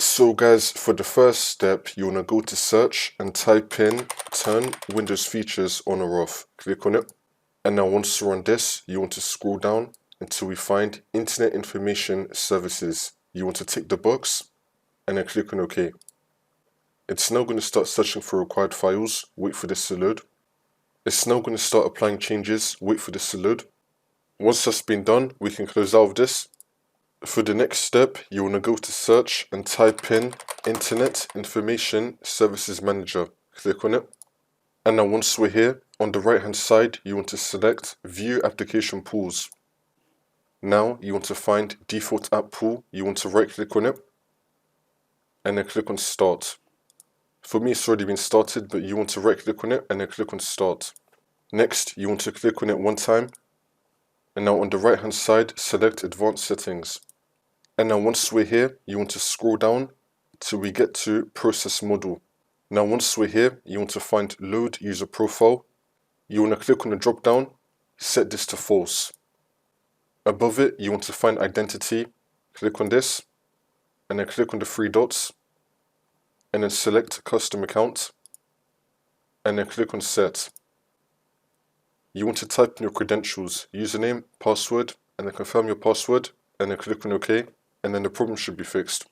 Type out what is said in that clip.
So guys, for the first step, you want to go to search and type in turn Windows features on or off. Click on it. And now once you're on this, you want to scroll down until we find Internet Information Services. You want to tick the box and then click on OK. It's now going to start searching for required files. Wait for this to load. It's now going to start applying changes. Wait for this to load. Once that's been done, we can close out of this. For the next step, you want to go to search and type in Internet Information Services Manager. Click on it. And now once we're here, on the right hand side, you want to select View Application Pools. Now you want to find Default App Pool. You want to right click on it and then click on Start. For me, it's already been started, but you want to right click on it and then click on Start. Next, you want to click on it one time. And now on the right hand side, select Advanced Settings. And now once we're here, you want to scroll down till we get to Process Model. Now once we're here, you want to find Load User Profile. You want to click on the drop down, set this to false. Above it, you want to find Identity. Click on this, and then click on the three dots, and then select Custom Account, and then click on Set. You want to type in your credentials, username, password, and then confirm your password, and then click on OK, and then the problem should be fixed.